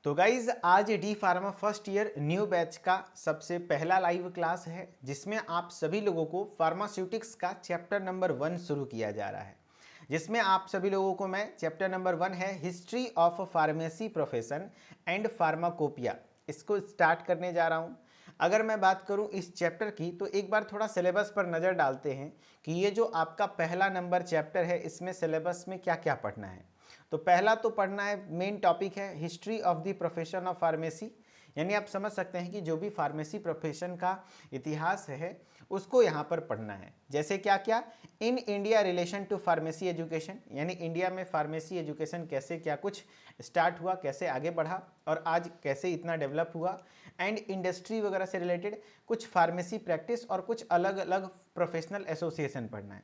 तो गाइज आज D pharma first year new batch का सबसे पहला लाइव क्लास है जिसमें आप सभी लोगों को फार्मास्यूटिक्स का चैप्टर नंबर 1 शुरू किया जा रहा है। जिसमें आप सभी लोगों को मैं चैप्टर नंबर 1 है history of pharmacy profession and pharmacopoeia, इसको स्टार्ट करने जा रहा हूँ। अगर मैं बात करूं इस चैप्टर की तो एक बार थोड़ा सिलेबस पर नज़र डालते हैं कि ये जो आपका पहला नंबर चैप्टर है इसमें सिलेबस में क्या क्या पढ़ना है। तो पहला तो पढ़ना है, मेन टॉपिक है history of the profession of pharmacy, यानी आप समझ सकते हैं कि जो भी फार्मेसी प्रोफेशन का इतिहास है उसको यहाँ पर पढ़ना है। जैसे क्या क्या, in India relation to pharmacy education, यानी इंडिया में फार्मेसी एजुकेशन कैसे क्या कुछ स्टार्ट हुआ, कैसे आगे बढ़ा और आज कैसे इतना डेवलप हुआ, एंड इंडस्ट्री वगैरह से रिलेटेड कुछ फार्मेसी प्रैक्टिस और कुछ अलग अलग प्रोफेशनल एसोसिएशन पढ़ना है।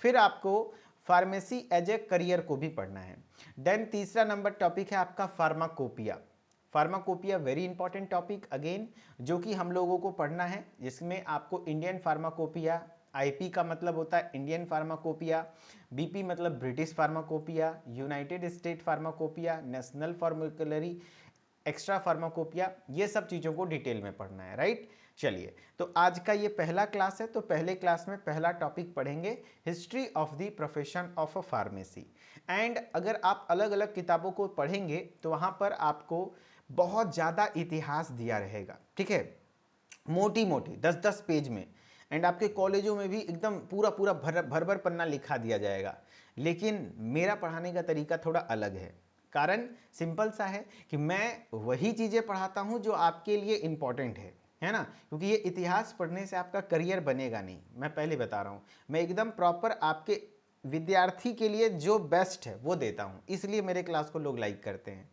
फिर आपको फार्मेसी एज ए करियर को भी पढ़ना है। देन तीसरा नंबर टॉपिक है आपका pharmacopoeia. Pharmacopoeia very important topic again, जो कि हम लोगों को पढ़ना है, जिसमें आपको इंडियन फार्माकोपिया, आईपी का मतलब होता है इंडियन फार्माकोपिया, बीपी मतलब British pharmacopoeia, united state pharmacopoeia, national formulary, extra pharmacopoeia, ये सब चीज़ों को डिटेल में पढ़ना है, राइट। चलिए, तो आज का ये पहला क्लास है, तो पहले क्लास में पहला टॉपिक पढ़ेंगे history of the profession of a pharmacy. And अगर आप अलग अलग किताबों को पढ़ेंगे तो वहाँ पर आपको बहुत ज़्यादा इतिहास दिया रहेगा, ठीक है, मोटी मोटी 10-10 पेज में। एंड आपके कॉलेजों में भी एकदम पूरा पूरा भर भर पन्ना लिखा दिया जाएगा। लेकिन मेरा पढ़ाने का तरीका थोड़ा अलग है। कारण सिंपल सा है कि मैं वही चीज़ें पढ़ाता हूँ जो आपके लिए इम्पॉर्टेंट है ना, क्योंकि ये इतिहास पढ़ने से आपका करियर बनेगा नहीं, मैं पहले बता रहा हूँ। मैं एकदम प्रॉपर आपके विद्यार्थी के लिए जो बेस्ट है वो देता हूँ, इसलिए मेरे क्लास को लोग लाइक करते हैं।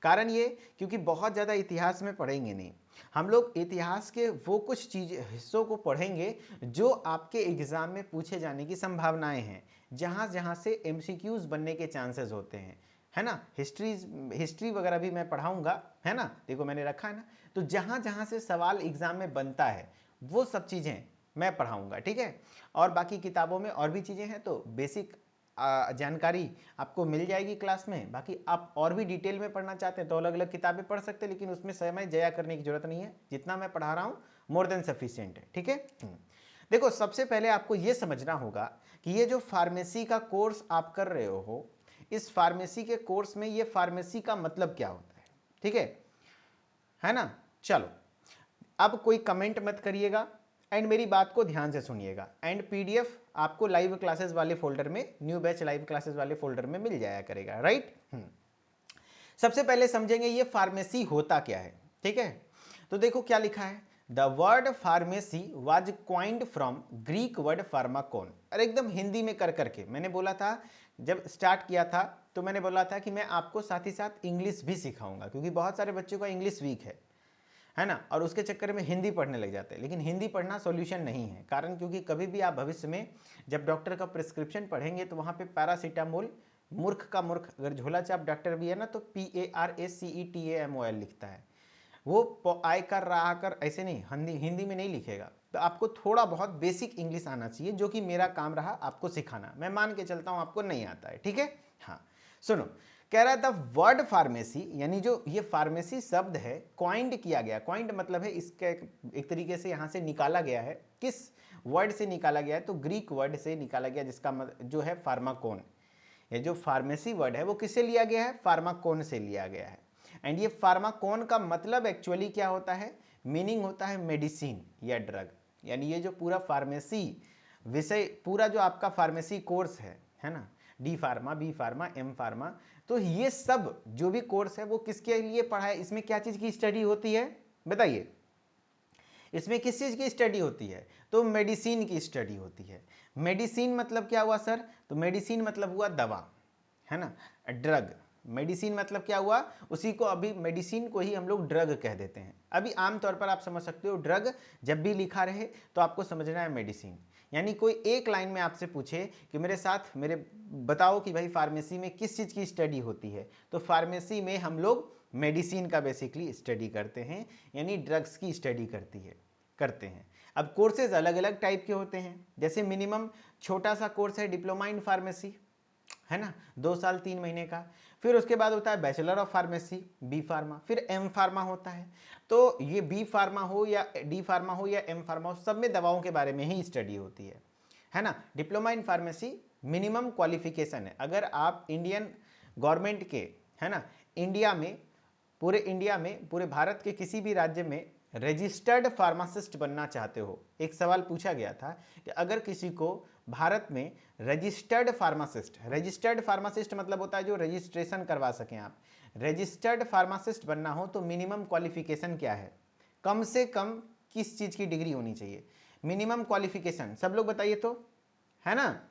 कारण ये, क्योंकि बहुत ज़्यादा इतिहास में पढ़ेंगे नहीं हम लोग, इतिहास के वो कुछ चीज़ हिस्सों को पढ़ेंगे जो आपके एग्ज़ाम में पूछे जाने की संभावनाएं हैं, जहाँ जहाँ से एमसीक्यूज़ बनने के चांसेस होते हैं, है ना। हिस्ट्री वगैरह भी मैं पढ़ाऊंगा, है ना, देखो मैंने रखा है ना। तो जहाँ जहाँ से सवाल एग्ज़ाम में बनता है वो सब चीज़ें मैं पढ़ाऊंगा, ठीक है। और बाकी किताबों में और भी चीज़ें हैं, तो बेसिक जानकारी आपको मिल जाएगी क्लास में। बाकी आप और भी डिटेल में पढ़ना चाहते हैं तो अलग अलग किताबें पढ़ सकते हैं, लेकिन उसमें समय जया करने की जरूरत नहीं है, जितना मैं पढ़ा रहा हूँ मोर देन सफिशिएंट है, ठीक है। देखो, सबसे पहले आपको ये समझना होगा कि ये जो फार्मेसी का कोर्स आप कर रहे हो, इस फार्मेसी के कोर्स में ये फार्मेसी का मतलब क्या होता है, ठीक है ना। चलो, अब कोई कमेंट मत करिएगा एंड मेरी बात को ध्यान से सुनिएगा। एंड पीडीएफ आपको लाइव क्लासेस वाले फोल्डर में, न्यू बैच लाइव क्लासेस वाले फोल्डर में मिल जाया करेगा, राइट। सबसे पहले समझेंगे ये फार्मेसी होता क्या है, ठीक है। तो देखो क्या लिखा है, the word pharmacy was coined from Greek word pharmakon. और एकदम हिंदी में कर करके मैंने बोला था, जब स्टार्ट किया था तो मैंने बोला था कि मैं आपको साथ ही साथ इंग्लिश भी सिखाऊंगा, क्योंकि बहुत सारे बच्चों का इंग्लिश वीक है ना, और उसके चक्कर में हिंदी पढ़ने लग जाते हैं। लेकिन हिंदी पढ़ना सॉल्यूशन नहीं है, कारण क्योंकि कभी भी आप भविष्य में जब डॉक्टर का प्रिस्क्रिप्शन पढ़ेंगे तो वहाँ पे पैरासीटामोल, मूर्ख का मूर्ख, अगर झोला चाप डॉक्टर भी है ना तो PARACETAMOL लिखता है, वो आय कर रहा कर ऐसे नहीं, हिंदी में नहीं लिखेगा। तो आपको थोड़ा बहुत बेसिक इंग्लिश आना चाहिए, जो कि मेरा काम रहा आपको सिखाना। मैं मान के चलता हूँ आपको नहीं आता है, ठीक है। हाँ सुनो, कह रहा था वर्ड फार्मेसी, यानी जो ये फार्मेसी शब्द है क्वाइंड किया गया, क्वाइंड मतलब है इसके एक तरीके से यहाँ से निकाला गया है। किस वर्ड से निकाला गया है, तो ग्रीक वर्ड से निकाला गया, जिसका जो है फार्माकोन। ये जो फार्मेसी वर्ड है वो किससे लिया गया है, फार्माकोन से लिया गया है। एंड ये फार्माकोन का मतलब एक्चुअली क्या होता है, मीनिंग होता है मेडिसिन या ड्रग। यानी ये जो पूरा फार्मेसी विषय, पूरा जो आपका फार्मेसी कोर्स है ना, D pharma, B pharma, M pharma, तो ये सब जो भी कोर्स है वो किसके लिए पढ़ा है, इसमें क्या चीज़ की स्टडी होती है बताइए, इसमें किस चीज़ की स्टडी होती है, तो मेडिसिन की स्टडी होती है। मेडिसिन मतलब क्या हुआ सर, तो मेडिसिन मतलब हुआ दवा, है ना, ड्रग। मेडिसिन मतलब क्या हुआ, उसी को अभी मेडिसिन को ही हम लोग ड्रग कह देते हैं। अभी आमतौर पर आप समझ सकते हो, ड्रग जब भी लिखा रहे तो आपको समझना है मेडिसिन। यानी कोई एक लाइन में आपसे पूछे कि मेरे साथ मेरे बताओ कि भाई फार्मेसी में किस चीज़ की स्टडी होती है, तो फार्मेसी में हम लोग मेडिसिन का बेसिकली स्टडी करते हैं, यानी ड्रग्स की स्टडी करते हैं। अब कोर्सेज अलग अलग टाइप के होते हैं, जैसे मिनिमम छोटा सा कोर्स है डिप्लोमा इन फार्मेसी, है ना, 2 साल 3 महीने का। फिर उसके बाद होता है bachelor of pharmacy, B pharma, फिर एम फार्मा होता है। तो ये बी फार्मा हो या डी फार्मा हो या एम फार्मा हो, सब में दवाओं के बारे में ही स्टडी होती है ना। Diploma in pharmacy minimum qualification है। अगर आप इंडियन गवर्नमेंट के, है ना, इंडिया में, पूरे भारत के किसी भी राज्य में रजिस्टर्ड फार्मासिस्ट बनना चाहते हो, एक सवाल पूछा गया था कि अगर किसी को भारत में रजिस्टर्ड फार्मासिस्ट मतलब होता है जो रजिस्ट्रेशन करवा सकें आप, रजिस्टर्ड फार्मासिस्ट बनना हो तो मिनिमम क्वालिफिकेशन क्या है, कम से कम किस चीज़ की डिग्री होनी चाहिए, मिनिमम क्वालिफिकेशन सब लोग बताइए तो, है ना,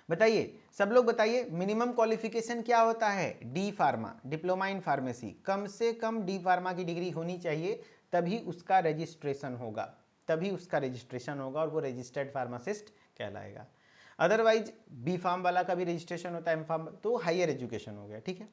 बताइए सब लोग बताइए मिनिमम क्वालिफिकेशन क्या होता है। D pharma, diploma in pharmacy, कम से कम डी फार्मा की डिग्री होनी चाहिए, तभी उसका रजिस्ट्रेशन होगा और वो रजिस्टर्ड फार्मासिस्ट कहलाएगा। अदरवाइज बी फार्म वाला का भी रजिस्ट्रेशन होता है, एम फार्म, तो हायर एजुकेशन हो गया, ठीक है।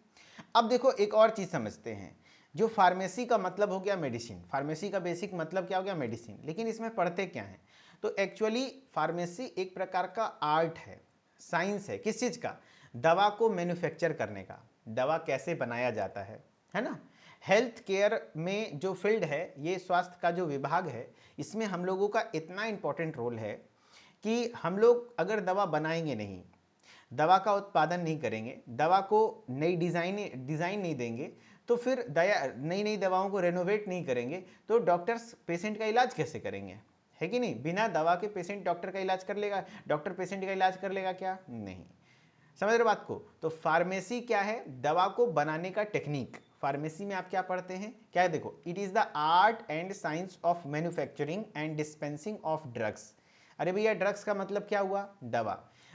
अब देखो एक और चीज़ समझते हैं, जो फार्मेसी का मतलब हो गया मेडिसिन, फार्मेसी का बेसिक मतलब क्या हो गया मेडिसिन, लेकिन इसमें पढ़ते क्या है, तो एक्चुअली फार्मेसी एक प्रकार का आर्ट है, साइंस है, किस चीज़ का, दवा को मैन्युफैक्चर करने का, दवा कैसे बनाया जाता है ना। हेल्थ केयर में जो फील्ड है, ये स्वास्थ्य का जो विभाग है, इसमें हम लोगों का इतना इंपॉर्टेंट रोल है कि हम लोग अगर दवा बनाएंगे नहीं, दवा का उत्पादन नहीं करेंगे, दवा को नई डिज़ाइन नहीं देंगे, तो फिर नई दवाओं को रेनोवेट नहीं करेंगे, तो डॉक्टर्स पेशेंट का इलाज कैसे करेंगे, है कि नहीं। बिना दवा के पेशेंट डॉक्टर का इलाज कर लेगा, डॉक्टर पेशेंट का इलाज कर लेगा क्या, नहीं। समझ रहे बात को। तो फार्मेसी क्या है, दवा को बनाने का टेक्निक। फार्मेसी में आप क्या पढ़ते हैं, क्या है, देखो, it is the art and science of manufacturing and dispensing of drugs. अरे भैया ड्रग्स का मतलब क्या हुआ,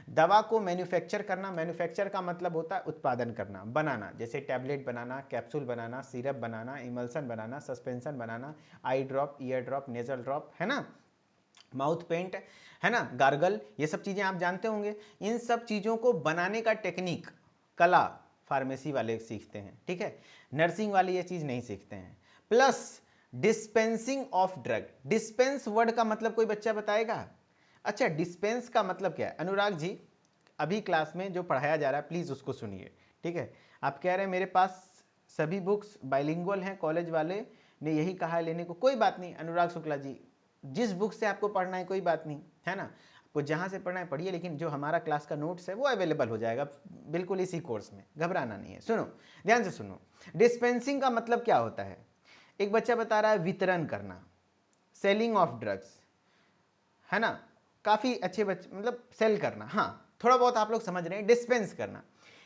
दवा को मैन्युफैक्चर करना, मैन्युफैक्चर का मतलब होता है उत्पादन करना, बनाना, जैसे टैबलेट बनाना, कैप्सूल बनाना, सिरप बनाना, इमल्सन बनाना, सस्पेंशन बनाना, eye drop, ear drop, nasal drop, है ना, माउथ पेंट, है ना, गार्गल, ये सब चीज़ें आप जानते होंगे। इन सब चीज़ों को बनाने का टेक्निक, कला, फार्मेसी वाले सीखते हैं, ठीक है, नर्सिंग वाले ये चीज़ नहीं सीखते हैं। Plus dispensing of drug, dispense word का मतलब कोई बच्चा बताएगा। अच्छा, डिस्पेंस का मतलब क्या है, अनुराग जी अभी क्लास में जो पढ़ाया जा रहा है प्लीज़ उसको सुनिए, ठीक है। आप कह रहे हैं मेरे पास सभी बुक्स बाइलिंगुअल हैं, कॉलेज वाले ने यही कहा है लेने को, कोई बात नहीं अनुराग शुक्ला जी, जिस बुक से आपको पढ़ना है कोई बात नहीं, है ना, आपको जहाँ से पढ़ना है पढ़िए, लेकिन जो हमारा क्लास का नोट्स है वो अवेलेबल हो जाएगा बिल्कुल इसी कोर्स में, घबराना नहीं है। सुनो ध्यान से सुनो, डिस्पेंसिंग का मतलब क्या होता है, एक बच्चा बता रहा है वितरण करना, सेलिंग ऑफ ड्रग्स, है ना, काफ़ी अच्छे बच्चे, मतलब सेल करना, हाँ थोड़ा बहुत आप लोग समझ रहे हैं, डिस्पेंस करना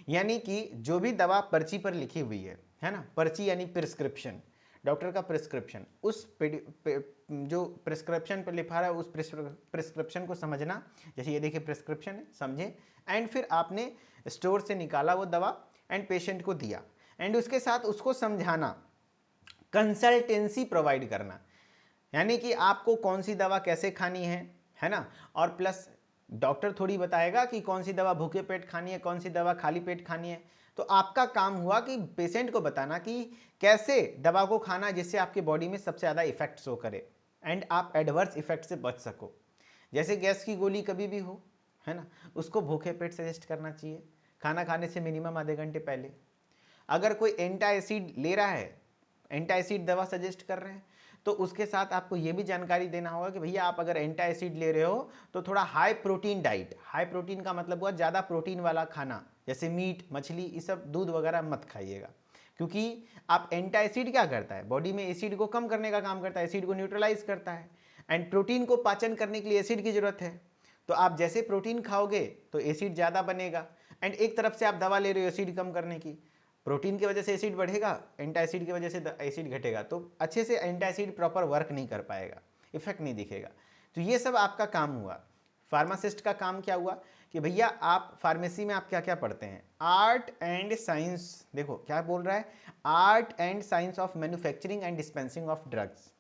यानी कि जो भी दवा पर्ची पर लिखी हुई है ना, पर्ची यानी प्रिस्क्रिप्शन, डॉक्टर का प्रिस्क्रिप्शन, उस जो प्रिस्क्रिप्शन पर लिखा रहा है उस प्रिस्क्रिप्शन को समझना, जैसे ये देखिए प्रिस्क्रिप्शन है, समझे, एंड फिर आपने स्टोर से निकाला वो दवा एंड पेशेंट को दिया, एंड उसके साथ उसको समझाना, कंसल्टेंसी प्रोवाइड करना, यानी कि आपको कौन सी दवा कैसे खानी है ना, और प्लस डॉक्टर थोड़ी बताएगा कि कौन सी दवा भूखे पेट खानी है, कौन सी दवा खाली पेट खानी है, तो आपका काम हुआ कि पेशेंट को बताना कि कैसे दवा को खाना जिससे आपके बॉडी में सबसे ज़्यादा इफेक्ट शो करे एंड आप एडवर्स इफेक्ट से बच सको। जैसे गैस की गोली कभी भी हो, है ना, उसको भूखे पेट सजेस्ट करना चाहिए, खाना खाने से मिनिमम आधे घंटे पहले। अगर कोई एंटा एसिड ले रहा है, एंटा एसिड दवा सजेस्ट कर रहे हैं, तो उसके साथ आपको ये भी जानकारी देना होगा कि भैया आप अगर एंटा एसिड ले रहे हो तो थोड़ा high protein diet, high protein का मतलब हुआ ज़्यादा प्रोटीन वाला खाना, जैसे मीट, मछली, ये सब, दूध वगैरह मत खाइएगा, क्योंकि आप एंटा एसिड क्या करता है, बॉडी में एसिड को कम करने का काम करता है, एसिड को न्यूट्रलाइज करता है, एंड प्रोटीन को पाचन करने के लिए एसिड की जरूरत है। तो आप जैसे प्रोटीन खाओगे तो एसिड ज़्यादा बनेगा, एंड एक तरफ से आप दवा ले रहे हो एसिड कम करने की, प्रोटीन की वजह से एसिड बढ़ेगा, एंटा एसिड की वजह से एसिड घटेगा, तो अच्छे से एंटा एसिड प्रॉपर वर्क नहीं कर पाएगा, इफेक्ट नहीं दिखेगा। तो ये सब आपका काम हुआ। फार्मासिस्ट का काम क्या हुआ कि भैया आप फार्मेसी में आप क्या क्या पढ़ते हैं, आर्ट एंड साइंस, देखो क्या बोल रहा है, art and science of manufacturing and dispensing of drugs,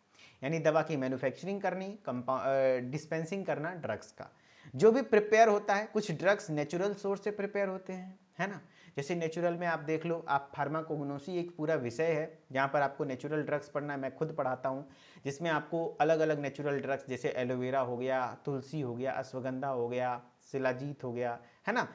यानी दवा की मैन्युफैक्चरिंग करनी, डिस्पेंसिंग करना ड्रग्स का, जो भी प्रिपेयर होता है, कुछ ड्रग्स नेचुरल सोर्स से प्रिपेयर होते हैं, है ना, जैसे नेचुरल में आप देख लो, आप फार्माकोग्नोसी एक पूरा विषय है जहाँ पर आपको नेचुरल ड्रग्स पढ़ना है, मैं खुद पढ़ाता हूँ, जिसमें आपको अलग अलग नेचुरल ड्रग्स जैसे एलोवेरा हो गया, तुलसी हो गया, अश्वगंधा हो गया, शिलाजीत हो गया, है ना,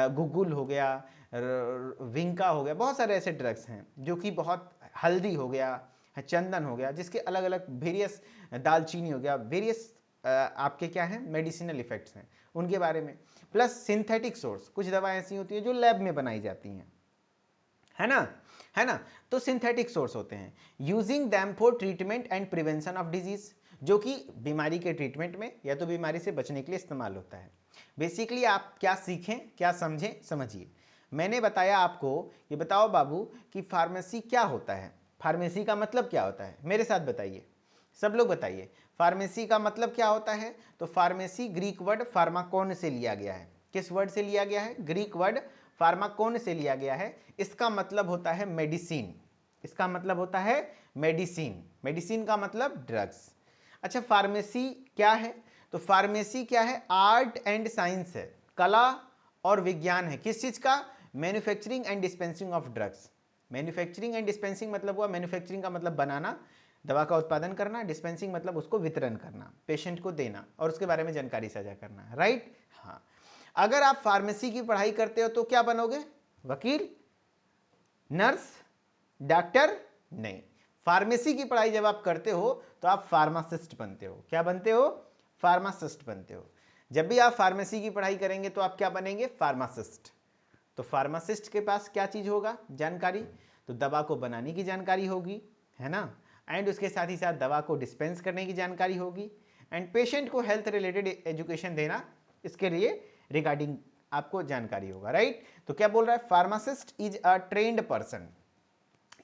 गुगुल हो गया, विंका हो गया, बहुत सारे ऐसे ड्रग्स हैं जो कि बहुत, हल्दी हो गया, चंदन हो गया, जिसके अलग अलग वेरियस, दालचीनी हो गया, वेरियस आपके क्या हैं मेडिसिनल इफेक्ट्स हैं उनके बारे में, प्लस सिंथेटिक सोर्स, कुछ दवा ऐसी होती है जो लैब में बनाई जाती हैं, है ना, है ना, तो सिंथेटिक सोर्स होते हैं, using them for treatment and prevention of disease, जो कि बीमारी के ट्रीटमेंट में या तो बीमारी से बचने के लिए इस्तेमाल होता है। बेसिकली आप क्या सीखें, क्या समझें, समझिए। मैंने बताया आपको, ये बताओ बाबू कि फार्मेसी क्या होता है, फार्मेसी का मतलब क्या होता है, मेरे साथ बताइए, सब लोग बताइए, फार्मेसी का मतलब क्या होता है। तो फार्मेसी ग्रीक वर्ड फार्माकोन से लिया गया है। किस वर्ड से लिया गया है? ग्रीक वर्ड फार्माकोन से लिया गया है। इसका मतलब होता है मेडिसिन, इसका मतलब होता है मेडिसिन, मेडिसिन का मतलब ड्रग्स। अच्छा, फार्मेसी क्या है? तो फार्मेसी क्या है? आर्ट एंड साइंस है, कला और विज्ञान है। किस चीज का? Manufacturing and dispensing of drugs. Manufacturing and dispensing मतलब हुआ, मैन्युफैक्चरिंग का मतलब बनाना, दवा का उत्पादन करना, डिस्पेंसिंग मतलब उसको वितरण करना, पेशेंट को देना और उसके बारे में जानकारी साझा करना, राइट। हाँ, अगर आप फार्मेसी की पढ़ाई करते हो तो क्या बनोगे? वकील, नर्स, डॉक्टर? नहीं, फार्मेसी की पढ़ाई जब आप करते हो तो आप फार्मासिस्ट बनते हो। क्या बनते हो? फार्मासिस्ट बनते हो। जब भी आप फार्मेसी की पढ़ाई करेंगे तो आप क्या बनेंगे? फार्मासिस्ट। तो फार्मासिस्ट के पास क्या चीज होगा? जानकारी। तो दवा को बनाने की जानकारी होगी, है ना, एंड उसके साथ ही साथ दवा को डिस्पेंस करने की जानकारी होगी, एंड पेशेंट को हेल्थ रिलेटेड एजुकेशन देना, इसके लिए रिगार्डिंग आपको जानकारी होगा, राइट। तो क्या बोल रहा है? Pharmacist is a trend person.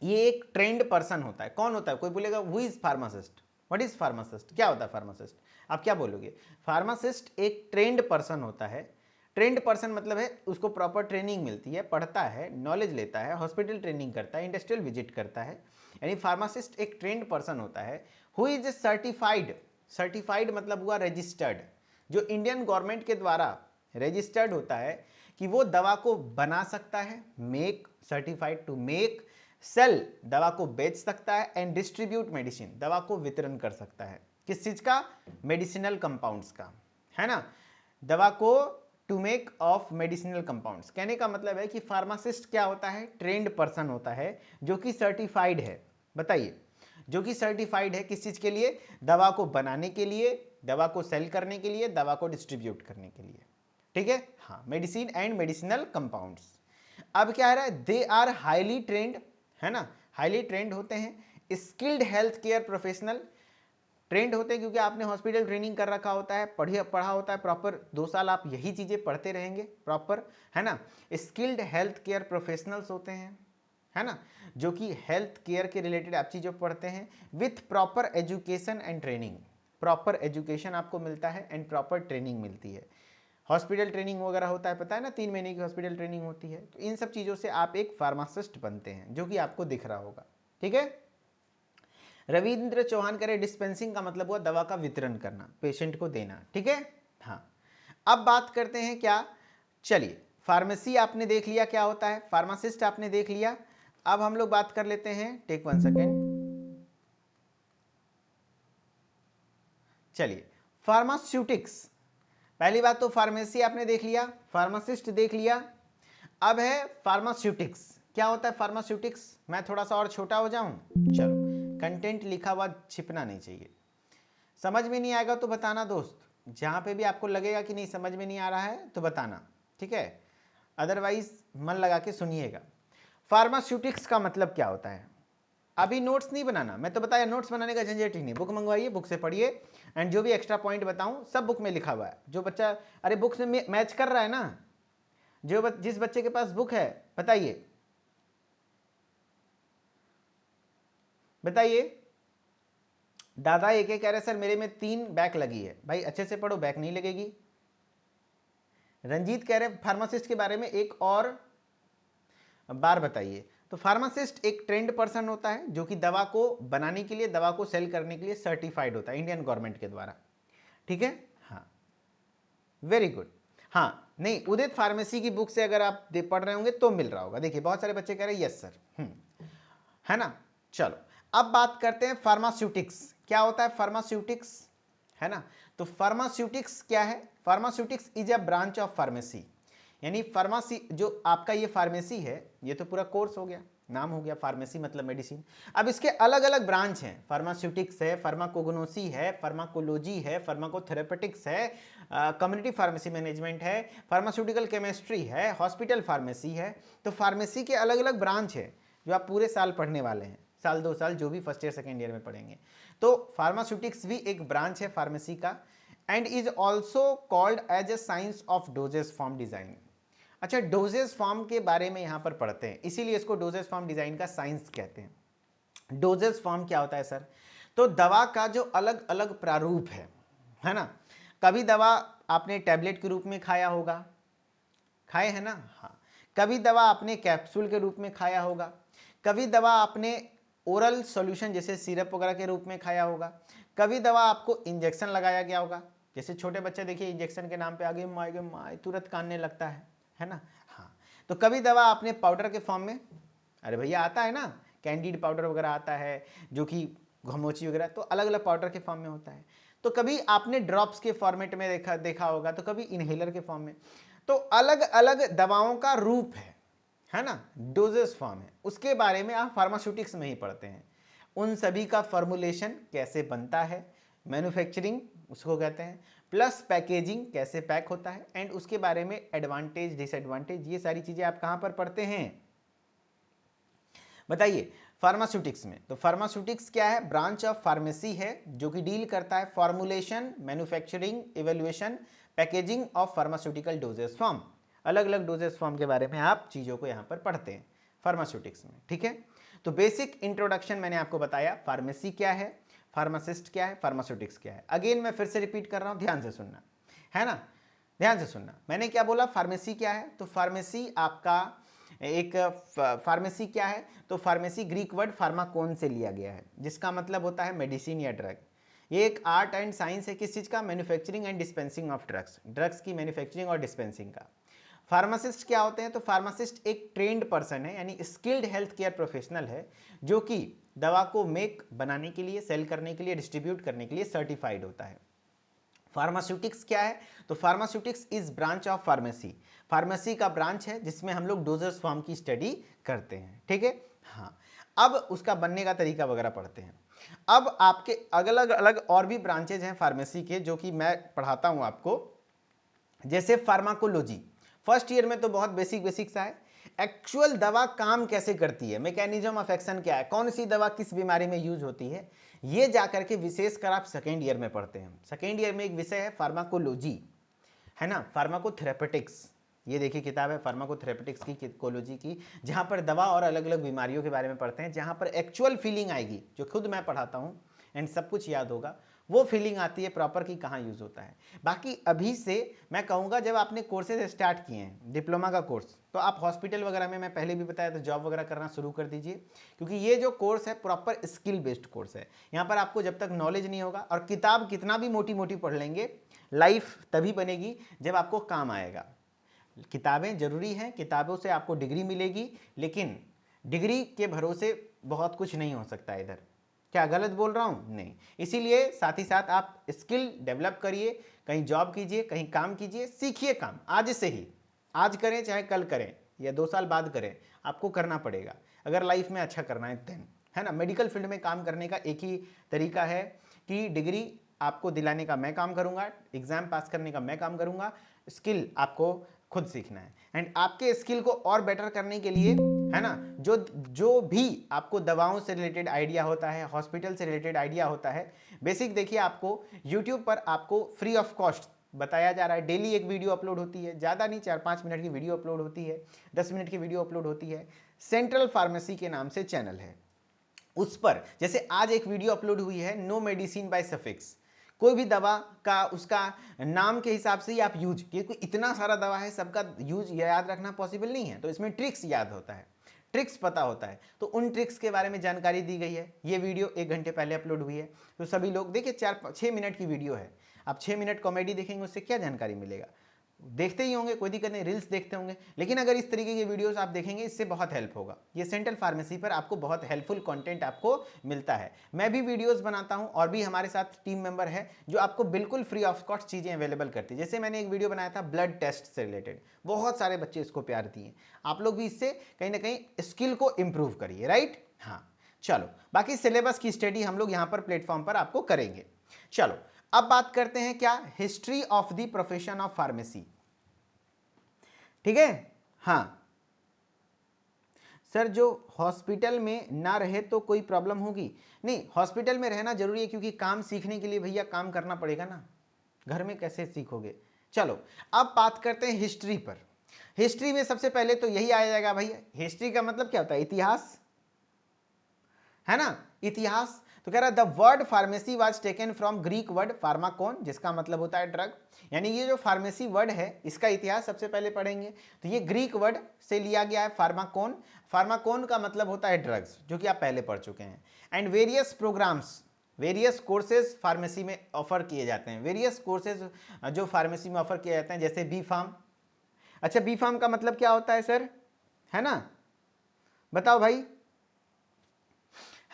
ये एक ट्रेंड पर्सन होता है। कौन होता है? कोई बोलेगा who is pharmacist, what is pharmacist, क्या होता है फार्मासिस्ट? आप क्या बोलोगे? फार्मासिस्ट एक ट्रेंड पर्सन होता है। ट्रेंड पर्सन मतलब है उसको प्रॉपर ट्रेनिंग मिलती है, पढ़ता है, नॉलेज लेता है, हॉस्पिटल ट्रेनिंग करता है, इंडस्ट्रियल विजिट करता है, यानी फार्मासिस्ट एक ट्रेंड पर्सन होता है। हु इज सर्टिफाइड, सर्टिफाइड मतलब हुआ रजिस्टर्ड, जो इंडियन गवर्नमेंट के द्वारा रजिस्टर्ड होता है कि वो दवा को बना सकता है, make, certified to make, sell, दवा को बेच सकता है, एंड डिस्ट्रीब्यूट मेडिसिन, दवा को वितरण कर सकता है। किस चीज का? मेडिसिनल कंपाउंड्स का, है ना, दवा को to make of medicinal compounds. कहने का मतलब है कि फार्मासिस्ट क्या होता है? ट्रेंड पर्सन होता है जो कि सर्टिफाइड है। बताइए, जो कि सर्टिफाइड है किस चीज के लिए? दवा को बनाने के लिए, दवा को सेल करने के लिए, दवा को डिस्ट्रीब्यूट करने के लिए, ठीक है। हाँ, मेडिसिन एंड मेडिसिनल कंपाउंड्स। अब क्या आ रहा है? दे आर हाईली ट्रेंड, है ना, हाईली ट्रेंड होते हैं, skilled health care professional, trend होते हैं क्योंकि आपने हॉस्पिटल ट्रेनिंग कर रखा होता है, पढ़ा होता है प्रॉपर, 2 साल आप यही चीजें पढ़ते रहेंगे प्रॉपर, है ना। स्किल्ड हेल्थ केयर प्रोफेशनल्स होते हैं, है ना, जो कि हेल्थ केयर के रिलेटेड आप चीज़ें पढ़ते हैं, with proper education and training. Proper education आपको मिलता है एंड प्रॉपर ट्रेनिंग मिलती है। हॉस्पिटल ट्रेनिंग वगैरह होता है, पता है ना, 3 महीने की हॉस्पिटल ट्रेनिंग होती है। तो इन सब चीज़ों से आप एक फार्मासिस्ट बनते हैं, जो कि आपको दिख रहा होगा, ठीक है। रविंद्र चौहान करे डिस्पेंसिंग का मतलब हुआ दवा का वितरण करना, पेशेंट को देना, ठीक है। हाँ, अब बात करते हैं क्या, चलिए, फार्मेसी आपने देख लिया क्या होता है, फार्मासिस्ट आपने देख लिया। अब हम लोग बात कर लेते हैं, टेक 1 सेकेंड। चलिए, फार्मास्यूटिक्स, पहली बात तो फार्मेसी आपने देख लिया, फार्मासिस्ट देख लिया, अब है फार्मास्यूटिक्स। क्या होता है फार्मास्यूटिक्स? मैं थोड़ा सा और छोटा हो जाऊं, चलो, कंटेंट लिखा हुआ छिपना नहीं चाहिए। समझ में नहीं आएगा तो बताना दोस्त, जहां पे भी आपको लगेगा कि नहीं समझ में नहीं आ रहा है तो बताना, ठीक है, अदरवाइज मन लगा के सुनिएगा। फार्मास्यूटिक्स का मतलब क्या होता है? अभी नोट्स नहीं बनाना, मैं तो बताया नोट्स बनाने का झंझट ही नहीं, बुक मंगवाइए, बुक से पढ़िए, एंड जो भी एक्स्ट्रा पॉइंट बताऊं सब बुक में लिखा हुआ है। जो बच्चा, अरे बुक से मैच कर रहा है ना, जिस बच्चे के पास बुक है बताइए, बताइए। दादा एक कह रहे सर मेरे में 3 बैक लगी है। भाई अच्छे से पढ़ो, बैक नहीं लगेगी। रंजीत कह रहे फार्मासिस्ट के बारे में एक और बार बताइए। तो फार्मासिस्ट एक ट्रेंड पर्सन होता है जो कि दवा को बनाने के लिए, दवा को सेल करने के लिए सर्टिफाइड होता है इंडियन गवर्नमेंट के द्वारा, ठीक है। हाँ, वेरी गुड। हाँ, नहीं, उदित फार्मेसी की बुक से अगर आप पढ़ रहे होंगे तो मिल रहा होगा। देखिए बहुत सारे बच्चे कह रहे हैं यस सर, है ना। चलो अब बात करते हैं फार्मास्यूटिक्स। क्या होता है फार्मास्यूटिक्स, है ना। तो फार्मास्यूटिक्स क्या है? Pharmaceutics is a branch of pharmacy, यानी फार्मेसी जो आपका ये फार्मेसी है, ये तो पूरा कोर्स हो गया, नाम हो गया फार्मेसी मतलब मेडिसिन। अब इसके अलग अलग ब्रांच हैं, फार्मास्यूटिक्स है, फार्माकोग्नोसी है, फार्माकोलॉजी है, फार्माकोथेरेपेटिक्स है, कम्युनिटी फार्मेसी मैनेजमेंट है, फार्मास्यूटिकल केमिस्ट्री है, हॉस्पिटल फार्मेसी है। तो फार्मेसी के अलग अलग ब्रांच है जो आप पूरे साल पढ़ने वाले हैं, साल 2 साल जो भी फर्स्ट ईयर सेकेंड ईयर में पढ़ेंगे। तो फार्मास्यूटिक्स भी एक ब्रांच है फार्मेसी का, and is also called as a science of doses form design. अच्छा, डोजेस फॉर्म के बारे में यहां पर पढ़ते हैं, इसीलिए इसको डोजेस फॉर्म डिजाइन का साइंस कहते हैं। डोजेस फॉर्म क्या होता है सर? तो दवा का जो अलग अलग प्रारूप है ना। कभी दवा आपने टैबलेट के रूप में खाया होगा, खाए है ना, हाँ। कभी दवा आपने कैप्सूल के रूप में खाया होगा, कभी दवा आपने ओरल सॉल्यूशन जैसे सिरप वगैरह के रूप में खाया होगा, कभी दवा आपको इंजेक्शन लगाया गया होगा। जैसे छोटे बच्चे देखिए इंजेक्शन के नाम पे आगे माए तुरंत कानने लगता है ना, हाँ। तो कभी दवा आपने पाउडर के फॉर्म में, अरे भैया आता है ना, कैंडीड पाउडर वगैरह आता है जो कि घमोची वगैरह, तो अलग अलग पाउडर के फॉर्म में होता है। तो कभी आपने ड्रॉप्स के फॉर्मेट में देखा होगा, तो कभी इनहेलर के फॉर्म में। तो अलग अलग दवाओं का रूप है ना, डोजेस फॉर्म है, उसके बारे में आप फार्मास्यूटिक्स में ही पढ़ते हैं। उन सभी का फॉर्मुलेशन कैसे बनता है, मैन्युफैक्चरिंग उसको कहते हैं, प्लस पैकेजिंग कैसे पैक होता है, एंड उसके बारे में एडवांटेज डिसएडवांटेज, ये सारी चीजें आप कहां पर पढ़ते हैं बताइए? फार्मास्यूटिक्स में। तो फार्मास्यूटिक्स क्या है? ब्रांच ऑफ फार्मेसी है जो कि डील करता है formulation, manufacturing, evaluation, packaging of pharmaceutical doses form. अलग अलग डोजेस फॉर्म के बारे में आप चीज़ों को यहाँ पर पढ़ते हैं फार्मास्यूटिक्स में, ठीक है। तो बेसिक इंट्रोडक्शन मैंने आपको बताया, फार्मेसी क्या है, फार्मासिस्ट क्या है, फार्मास्यूटिक्स क्या है। अगेन मैं फिर से रिपीट कर रहा हूँ, ध्यान से सुनना, है ना, ध्यान से सुनना। मैंने क्या बोला, फार्मेसी क्या है? तो फार्मेसी आपका एक फार्मेसी क्या है? तो फार्मेसी ग्रीक वर्ड फार्माकोन से लिया गया है, जिसका मतलब होता है मेडिसिन या ड्रग। ये एक आर्ट एंड साइंस है किस चीज़ का? Manufacturing and dispensing of drugs, drugs की मैन्युफैक्चरिंग और डिस्पेंसिंग का। फार्मासिस्ट क्या होते हैं? तो फार्मासिस्ट एक ट्रेंड पर्सन है, यानी स्किल्ड हेल्थ केयर प्रोफेशनल है, जो कि दवा को मेक बनाने के लिए, सेल करने के लिए, डिस्ट्रीब्यूट करने के लिए सर्टिफाइड होता है। फार्मास्यूटिक्स क्या है? तो pharmaceutics is branch of pharmacy, pharmacy का ब्रांच है जिसमें हम लोग डोजेस फॉर्म की स्टडी करते हैं, ठीक है, हाँ। अब उसका बनने का तरीका वगैरह पढ़ते हैं। अब आपके अलग अलग और भी ब्रांचेज हैं फार्मेसी के जो कि मैं पढ़ाता हूं आपको, जैसे फार्माकोलॉजी। फर्स्ट ईयर में तो बहुत बेसिक बेसिक सा है, एक्चुअल दवा काम कैसे करती है, मैकेनिज्म ऑफ एक्शन क्या है, कौन सी दवा किस बीमारी में यूज होती है, ये जाकर के विशेषकर आप सेकेंड ईयर में पढ़ते हैं। सेकेंड ईयर में एक विषय है फार्माकोलॉजी, है ना, फार्माकोथेरेपेटिक्स। ये देखिए किताब है फार्माकोथेरेपेटिक्स की, कोलॉजी की, जहाँ पर दवा और अलग अलग बीमारियों के बारे में पढ़ते हैं, जहाँ पर एक्चुअल फीलिंग आएगी, जो खुद मैं पढ़ाता हूँ एंड सब कुछ याद होगा, वो फीलिंग आती है प्रॉपर कि कहाँ यूज़ होता है। बाकी अभी से मैं कहूँगा जब आपने कोर्सेज स्टार्ट किए हैं डिप्लोमा का कोर्स, तो आप हॉस्पिटल वगैरह में, मैं पहले भी बताया था, जॉब वगैरह करना शुरू कर दीजिए, क्योंकि ये जो कोर्स है प्रॉपर स्किल बेस्ड कोर्स है। यहाँ पर आपको जब तक नॉलेज नहीं होगा, और किताब कितना भी मोटी मोटी पढ़ लेंगे, लाइफ तभी बनेगी जब आपको काम आएगा। किताबें जरूरी हैं, किताबों से आपको डिग्री मिलेगी, लेकिन डिग्री के भरोसे बहुत कुछ नहीं हो सकता इधर। क्या गलत बोल रहा हूँ? नहीं। इसीलिए साथ ही साथ आप स्किल डेवलप करिए, कहीं जॉब कीजिए, कहीं काम कीजिए, सीखिए काम आज से ही। आज करें चाहे कल करें या 2 साल बाद करें, आपको करना पड़ेगा अगर लाइफ में अच्छा करना है देन, है ना। मेडिकल फील्ड में काम करने का एक ही तरीका है कि डिग्री आपको दिलाने का मैं काम करूंगा, एग्जाम पास करने का मैं काम करूंगा, स्किल आपको खुद सीखना है। एंड आपके स्किल को और बेटर करने के लिए, है ना, जो भी आपको दवाओं से रिलेटेड आइडिया होता है, हॉस्पिटल से रिलेटेड आइडिया होता है, बेसिक देखिए आपको यूट्यूब पर आपको फ्री ऑफ कॉस्ट बताया जा रहा है। डेली एक वीडियो अपलोड होती है, ज़्यादा नहीं, 4-5 मिनट की वीडियो अपलोड होती है, 10 मिनट की वीडियो अपलोड होती है। सेंट्रल फार्मेसी के नाम से चैनल है, उस पर जैसे आज एक वीडियो अपलोड हुई है, नो मेडिसिन बाय सफिक्स। कोई भी दवा का उसका नाम के हिसाब से ही आप यूज, क्योंकि इतना सारा दवा है, सबका यूज याद रखना पॉसिबल नहीं है, तो इसमें ट्रिक्स याद होता है, ट्रिक्स पता होता है, तो उन ट्रिक्स के बारे में जानकारी दी गई है। ये वीडियो 1 घंटे पहले अपलोड हुई है, तो सभी लोग देखिए, 4-6 मिनट की वीडियो है, आप 6 मिनट कॉमेडी देखेंगे, उससे क्या जानकारी मिलेगा? देखते ही होंगे, कोई दिक्कत नहीं, रील्स देखते होंगे, लेकिन अगर इस तरीके के वीडियोस आप देखेंगे इससे बहुत हेल्प होगा। ये सेंट्रल फार्मेसी पर आपको बहुत हेल्पफुल कंटेंट आपको मिलता है। मैं भी वीडियोस बनाता हूं और भी हमारे साथ टीम मेंबर है जो आपको बिल्कुल फ्री ऑफ कॉस्ट चीज़ें अवेलेबल करती है। जैसे मैंने एक वीडियो बनाया था ब्लड टेस्ट से रिलेटेड, बहुत सारे बच्चे इसको प्यार दिए। आप लोग भी इससे कहीं ना कहीं स्किल को इम्प्रूव करिए, राइट। हाँ चलो, बाकी सिलेबस की स्टडी हम लोग यहाँ पर प्लेटफॉर्म पर आपको करेंगे। चलो अब बात करते हैं क्या, history of the profession of pharmacy. ठीक है, हाँ सर जो हॉस्पिटल में ना रहे तो कोई प्रॉब्लम होगी? नहीं, हॉस्पिटल में रहना जरूरी है, क्योंकि काम सीखने के लिए भैया काम करना पड़ेगा ना, घर में कैसे सीखोगे। चलो अब बात करते हैं हिस्ट्री पर। हिस्ट्री में सबसे पहले तो यही आ जाएगा भैया, हिस्ट्री का मतलब क्या होता है, इतिहास, है ना, इतिहास। तो कह रहा है the word pharmacy was taken from Greek word pharmakon, जिसका मतलब होता है ड्रग। यानी ये जो फार्मेसी वर्ड है इसका इतिहास सबसे पहले पढ़ेंगे। तो ये ग्रीक वर्ड से लिया गया है फार्माकोन। फार्माकोन का मतलब होता है ड्रग्स, जो कि आप पहले पढ़ चुके हैं। And various programs, various courses pharmacy में ऑफर किए जाते हैं। वेरियस कोर्सेज जो फार्मेसी में ऑफर किए जाते हैं, जैसे बी फार्म। अच्छा बी फार्म का मतलब क्या होता है सर, है ना, बताओ भाई,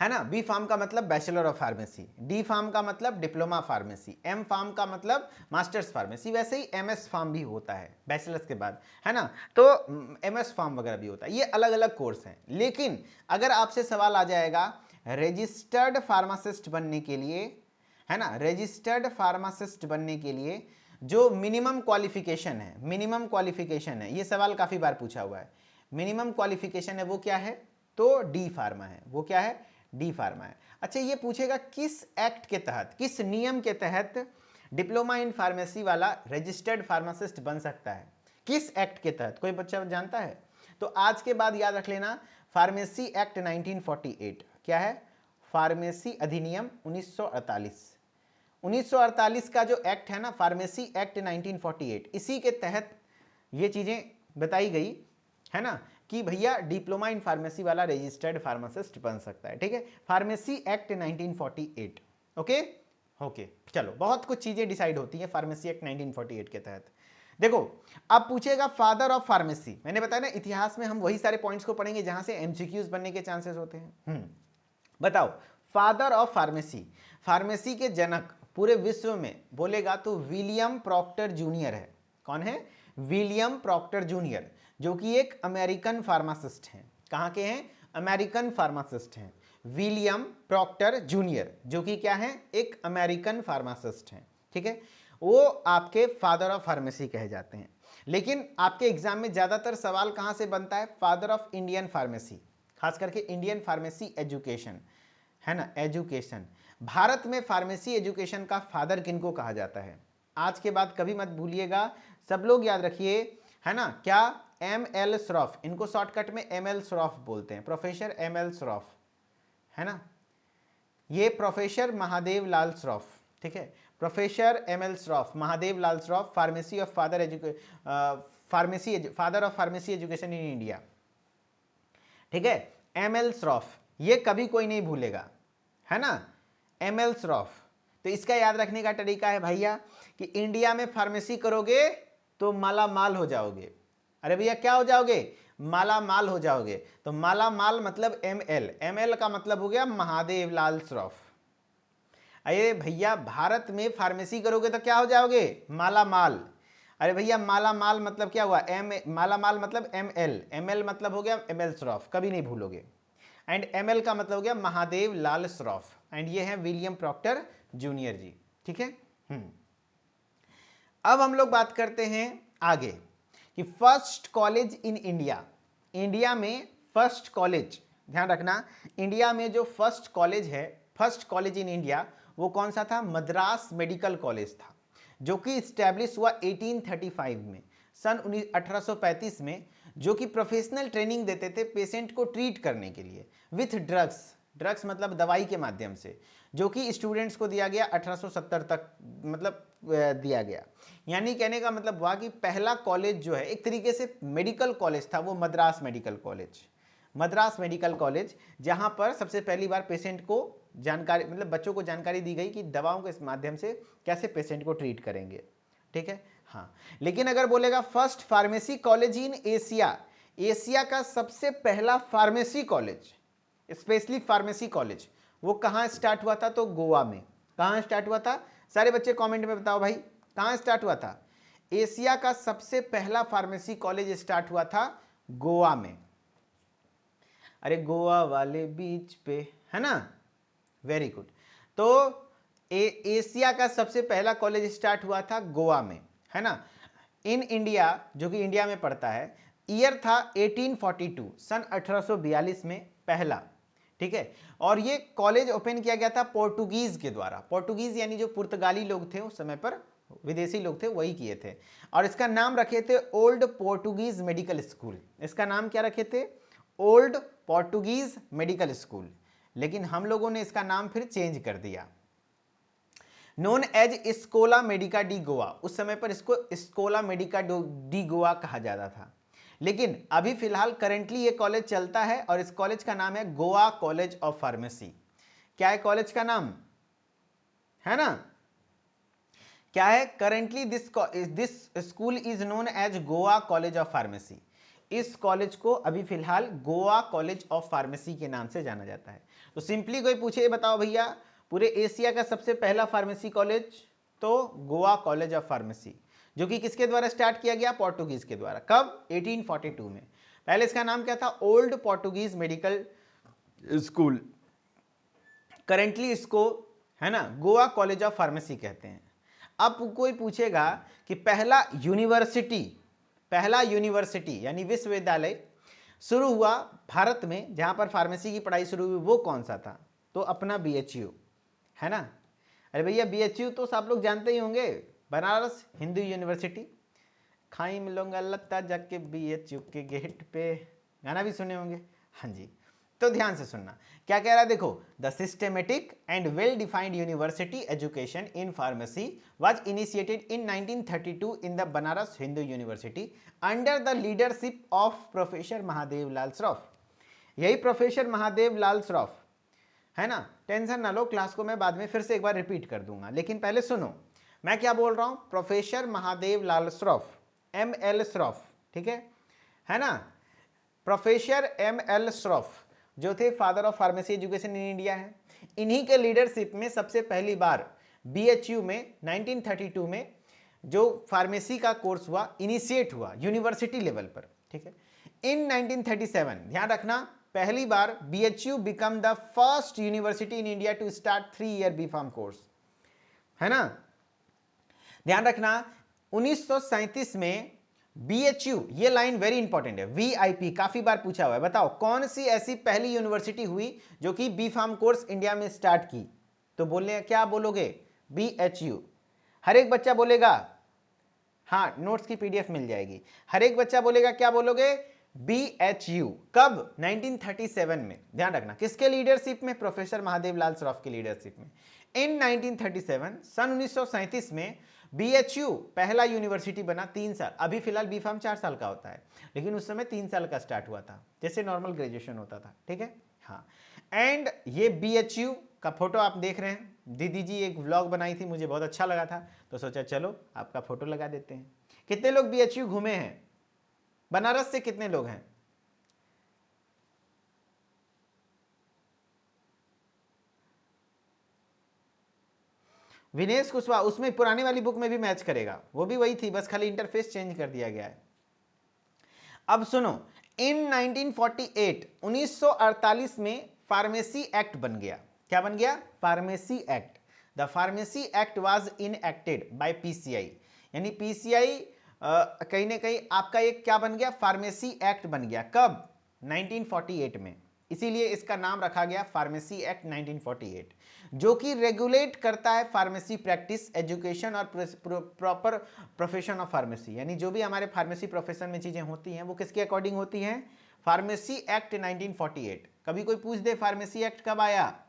है ना। बी फार्म का मतलब bachelor of pharmacy, D pharm का मतलब डिप्लोमा फार्मेसी, एम फार्म का मतलब मास्टर्स फार्मेसी। वैसे ही एम एस फार्म भी होता है बैचलर्स के बाद, है ना, तो एम एस फार्म वगैरह भी होता है। ये अलग अलग कोर्स हैं। लेकिन अगर आपसे सवाल आ जाएगा रजिस्टर्ड फार्मासिस्ट बनने के लिए, है ना, रजिस्टर्ड फार्मासिस्ट बनने के लिए जो मिनिमम क्वालिफिकेशन है, मिनिमम क्वालिफिकेशन है, ये सवाल काफ़ी बार पूछा हुआ है। मिनिमम क्वालिफिकेशन है वो क्या है, तो डी फार्मा है। वो क्या है, डी फार्मा है। अच्छा ये पूछेगा किस एक्ट के तहत, किस नियम के तहत डिप्लोमा इन फार्मेसी वाला रजिस्टर्ड फार्मासिस्ट बन सकता है, किस एक्ट के तहत, कोई बच्चा जानता है? तो आज के बाद याद रख लेना, फार्मेसी एक्ट 1948। क्या है, फार्मेसी अधिनियम 1948। 1948 का जो एक्ट है ना, फार्मेसी एक्ट 1948, इसी के तहत ये चीजें बताई गई, है ना, कि भैया डिप्लोमा इन फार्मेसी वाला रजिस्टर्ड फार्मासिस्ट बन सकता है। ठीक है, फार्मेसी एक्ट 1948। ओके ओके, चलो बहुत कुछ चीजें डिसाइड होती हैं फार्मेसी एक्ट 1948 के तहत। देखो अब पूछेगा फादर ऑफ फार्मेसी। मैंने बताया ना, इतिहास में हम वही सारे पॉइंट्स को पढ़ेंगे जहां से एमसीक्यूज बनने के चांसेस होते हैं। बताओ फादर ऑफ फार्मेसी, फार्मेसी के जनक पूरे विश्व में बोलेगा तो विलियम प्रॉक्टर जूनियर है। कौन है, विलियम प्रॉक्टर जूनियर, जो कि एक अमेरिकन फार्मासिस्ट हैं। कहाँ के हैं, अमेरिकन फार्मासिस्ट हैं। विलियम प्रॉक्टर जूनियर, जो कि क्या है, एक अमेरिकन फार्मासिस्ट हैं। ठीक है, वो आपके फादर ऑफ फार्मेसी कहे जाते हैं। लेकिन आपके एग्जाम में ज्यादातर सवाल कहाँ से बनता है, फादर ऑफ इंडियन फार्मेसी, खास करके इंडियन फार्मेसी एजुकेशन, है ना, एजुकेशन। भारत में फार्मेसी एजुकेशन का फादर किनको कहा जाता है, आज के बाद कभी मत भूलिएगा, सब लोग याद रखिए, है ना, क्या, एम एल श्रॉफ, इनको शॉर्टकट में एम एल श्रॉफ बोलते हैं, प्रोफेसर एम एल श्रॉफ, है ना, ये प्रोफेसर महादेव लाल श्रॉफ। ठीक है, professor M L Shroff, Mahadev Lal Shroff, pharmacy of father of pharmacy education in India. ठीक है, एम एल श्रॉफ, ये कभी कोई नहीं भूलेगा, है ना, एम एल श्रॉफ। तो इसका याद रखने का तरीका है भैया कि इंडिया में फार्मेसी करोगे तो माला माल हो जाओगे। अरे भैया क्या हो जाओगे, माला माल हो जाओगे। तो माला माल मतलब एम एल, एम एल का मतलब हो गया महादेव लाल श्रॉफ। अरे भैया भारत में फार्मेसी करोगे तो क्या हो जाओगे, माला माल। अरे भैया माला माल मतलब क्या हुआ, माला माल मतलब एम एल, एम एल मतलब हो गया एम एल श्रॉफ, कभी नहीं भूलोगे। एंड एम एल का मतलब हो गया महादेव लाल श्रॉफ, एंड ये है विलियम प्रॉक्टर जूनियर जी। ठीक है, अब हम लोग बात करते हैं आगे कि first college in India. India में फर्स्ट कॉलेज, ध्यान रखना, इंडिया में जो फर्स्ट कॉलेज है, फर्स्ट कॉलेज इन इंडिया, वो कौन सा था, मद्रास मेडिकल कॉलेज था, जो कि स्टैब्लिश हुआ 1835 में, सन 1835 में, जो कि प्रोफेशनल ट्रेनिंग देते थे पेशेंट को ट्रीट करने के लिए विथ ड्रग्स, ड्रग्स मतलब दवाई के माध्यम से, जो कि स्टूडेंट्स को दिया गया 1870 तक, मतलब दिया गया। यानी कहने का मतलब हुआ कि पहला कॉलेज जो है एक तरीके से मेडिकल कॉलेज था, वो Madras medical college, Madras medical college, जहां पर सबसे पहली बार पेशेंट को जानकारी, मतलब बच्चों को जानकारी दी गई कि दवाओं के माध्यम से कैसे पेशेंट को ट्रीट करेंगे। ठीक है, हाँ, लेकिन अगर बोलेगा first pharmacy college in Asia, Asia का सबसे पहला pharmacy college, specially pharmacy college, वो कहाँ स्टार्ट हुआ था? तो गोवा में। कहाँ स्टार्ट हुआ था? सारे बच्चे कमेंट में बताओ भाई, कहाँ स्टार्ट हुआ था? एशिया का सबसे पहला फार्मेसी कॉलेज स्टार्ट हुआ था गोवा में। अरे गोवा वाले बीच पे, है ना? Very good. तो एशिया का सबसे पहला कॉलेज स्टार्ट हुआ था गोवा में, है ना? इन इंडिया, जो कि इंडिया में पड़ता है, ईयर था 1842, सन 1842 में पहला, ठीक है। और ये कॉलेज ओपन किया गया था पोर्टुगीज के द्वारा। पोर्टुगीज यानी जो पुर्तगाली लोग थे उस समय पर, विदेशी लोग थे, वही किए थे। और इसका नाम रखे थे ओल्ड पोर्टुगीज मेडिकल स्कूल। इसका नाम क्या रखे थे? Old Portuguese medical school. लेकिन हम लोगों ने इसका नाम फिर चेंज कर दिया, known as स्कोला Medica D Goa. उस समय पर इसको स्कोला मेडिका डी गोवा कहा जाता था। लेकिन अभी फिलहाल करेंटली ये कॉलेज चलता है और इस कॉलेज का नाम है गोवा कॉलेज ऑफ फार्मेसी। क्या है कॉलेज का नाम? है ना? क्या है? Currently this school is known as Goa college of pharmacy. इस कॉलेज को अभी फिलहाल गोवा कॉलेज ऑफ फार्मेसी के नाम से जाना जाता है। तो सिंपली कोई पूछे बताओ भैया पूरे एशिया का सबसे पहला फार्मेसी कॉलेज, तो गोवा कॉलेज ऑफ फार्मेसी, जो कि किसके द्वारा स्टार्ट किया गया? पोर्टुगीज के द्वारा। कब? 1842 में। पहले इसका नाम क्या था? Old Portuguese medical school. Currently इसको, है ना, गोवा कॉलेज ऑफ फार्मेसी कहते हैं। अब कोई पूछेगा कि पहला यूनिवर्सिटी यानी विश्वविद्यालय शुरू हुआ भारत में जहां पर फार्मेसी की पढ़ाई शुरू हुई, वो कौन सा था? तो अपना BHU, है ना? अरे भैया BHU तो सब लोग जानते ही होंगे, बनारस हिंदू यूनिवर्सिटी। खाई मिलूंगा लगता जाके BHU के गेट पे, गाना भी सुने होंगे। हाँ जी, तो ध्यान से सुनना क्या कह रहा है, देखो, the systematic and well defined university education in pharmacy was initiated in 1932 in the Banaras Hindu university under the leadership of professor Mahadev Lal Shroff. यही प्रोफेसर महादेव लाल श्रॉफ, है ना? टेंशन ना लो, क्लास को मैं बाद में फिर से एक बार रिपीट कर दूंगा, लेकिन पहले सुनो मैं क्या बोल रहा हूं। प्रोफेसर महादेव लाल श्रॉफ, ML श्रॉफ, ठीक है ना? प्रोफेसर ML श्रॉफ जो थे father of pharmacy education in India है। इन्हीं के लीडरशिप में सबसे पहली बार BHU में 1932 में जो फार्मेसी का कोर्स हुआ, इनिशिएट हुआ यूनिवर्सिटी लेवल पर, ठीक है। इन 1937, ध्यान रखना, पहली बार BHU become the first university in India to start 3 year B.Pharm course, है ना? ध्यान रखना 1937 में BHU, ये लाइन वेरी इंपॉर्टेंट है, VIP काफी बार पूछा हुआ है। बताओ कौन सी ऐसी पहली यूनिवर्सिटी हुई जो कि B.Pharm कोर्स इंडिया में स्टार्ट की? तो बोलने क्या बोलोगे? BHU। हर एक बच्चा बोलेगा, हाँ, नोट्स की PDF मिल जाएगी। हर एक बच्चा बोलेगा, क्या बोलोगे? BHU। कब? 1937 में। ध्यान रखना किसके लीडरशिप में? प्रोफेसर महादेव लाल श्रॉफ की लीडरशिप में। इन 1937, सन 1937 में BHU पहला यूनिवर्सिटी बना। 3 साल, अभी फिलहाल B.Pharm 4 साल का होता है, लेकिन उस समय 3 साल का स्टार्ट हुआ था, जैसे नॉर्मल ग्रेजुएशन होता था, ठीक है। हाँ, एंड ये BHU का फोटो आप देख रहे हैं। दीदी जी एक व्लॉग बनाई थी, मुझे बहुत अच्छा लगा था, तो सोचा चलो आपका फोटो लगा देते हैं। कितने लोग BHU घूमे हैं? बनारस से कितने लोग हैं? विनेश कुशवाहा, उसमें पुरानी वाली बुक में भी मैच करेगा, वो भी वही थी, बस खाली इंटरफेस चेंज कर दिया गया है। अब सुनो, इन 1948, 1948 में फार्मेसी एक्ट बन गया। क्या बन गया? Pharmacy act. The pharmacy act was enacted by PCI, यानी PCI कहीं ना कहीं आपका एक क्या बन गया? फार्मेसी एक्ट बन गया। कब? 1948 में। इसीलिए इसका नाम रखा गया फार्मेसी एक्ट 1948, जो कि रेगुलेट करता है फार्मेसी प्रैक्टिस, एजुकेशन और प्रॉपर प्रोफेशन ऑफ फार्मेसी। यानी जो भी हमारे फार्मेसी प्रोफेशन में चीजें होती हैं वो किसके अकॉर्डिंग होती हैं? Pharmacy act 1948। कभी कोई पूछ दे फार्मेसी एक्ट कब आया?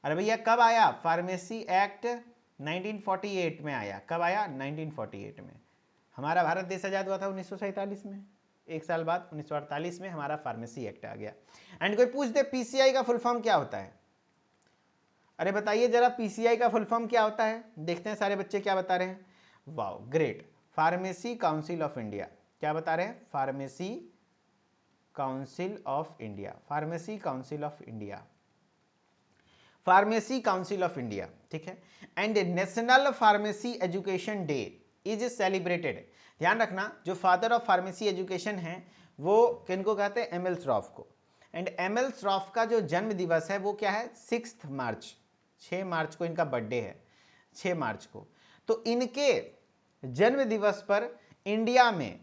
अरे भैया कब आया? फार्मेसी एक्ट 1948 में आया। कब आया? 1948 में। हमारा भारत देश आजाद हुआ था 1947 में, एक साल बाद 1948 में हमारा फार्मेसी एक्ट आ गया। एंड कोई पूछ दे PCI का फुल फॉर्म क्या होता है? अरे बताइए जरा PCI का फुल फॉर्म क्या होता है? देखते हैं सारे बच्चे क्या बता रहे हैं। Wow great. Pharmacy council of India, क्या बता रहे हैं? Pharmacy council of India, pharmacy council of India, pharmacy council of India, ठीक है। And national pharmacy education day is celebrated, ध्यान रखना जो फादर ऑफ फार्मेसी एजुकेशन है वो किनको कहते हैं? एम.एल. श्रॉफ को। And M L. श्रॉफ का जो जन्म दिवस है वो क्या है? 6 मार्च, 6 मार्च को इनका बर्थडे है, 6 मार्च को। तो इनके जन्म दिवस पर इंडिया में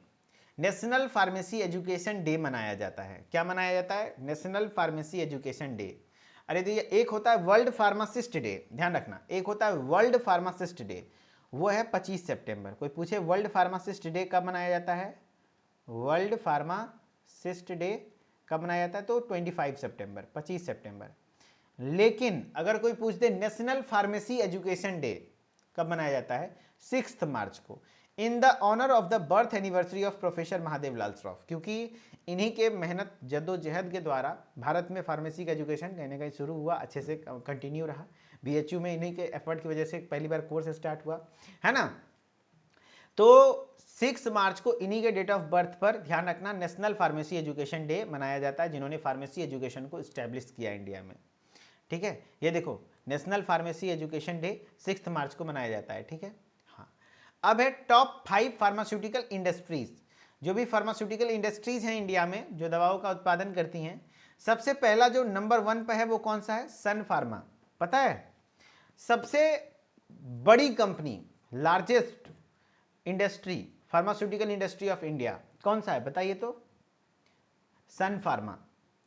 नेशनल फार्मेसी एजुकेशन डे मनाया जाता है। क्या मनाया जाता है? National pharmacy education day. अरे तो ये एक होता है वर्ल्ड फार्मासिस्ट डे, ध्यान रखना, एक होता है वर्ल्ड फार्मासिस्ट डे, वो है 25 सितंबर। कोई पूछे वर्ल्ड फार्मासिस्ट डे कब मनाया जाता है? वर्ल्ड फार्मासिस्ट डे कब मनाया जाता है? तो 25 सितंबर, 25 सितंबर। लेकिन अगर कोई पूछ दे नेशनल फार्मेसी एजुकेशन डे कब मनाया जाता है? 6 मार्च को, in the honour of the birth anniversary of professor Mahadev Lal Shroff, क्योंकि इन्हीं के मेहनत जद्दोजहद के द्वारा भारत में फार्मेसी का एजुकेशन कहीं ना कहीं शुरू हुआ, अच्छे से कंटिन्यू रहा। बीएचयू में इन्हीं के एफर्ट की वजह से पहली बार कोर्स स्टार्ट हुआ है ना। तो 6 मार्च को इन्हीं के डेट ऑफ बर्थ पर ध्यान रखना नेशनल फार्मेसी एजुकेशन डे मनाया जाता है, जिन्होंने फार्मेसी एजुकेशन को स्टैब्लिश किया इंडिया में, ठीक है। ये देखो national pharmacy education day 6 March को मनाया जाता है, ठीक है। हाँ, अब है टॉप 5 फार्मास्यूटिकल इंडस्ट्रीज। जो भी फार्मास्यूटिकल इंडस्ट्रीज हैं इंडिया में जो दवाओं का उत्पादन करती हैं, सबसे पहला जो नंबर 1 पर है वो कौन सा है? सन फार्मा। पता है सबसे बड़ी company, largest industry, pharmaceutical industry of India कौन सा है बताइए तो? सन फार्मा,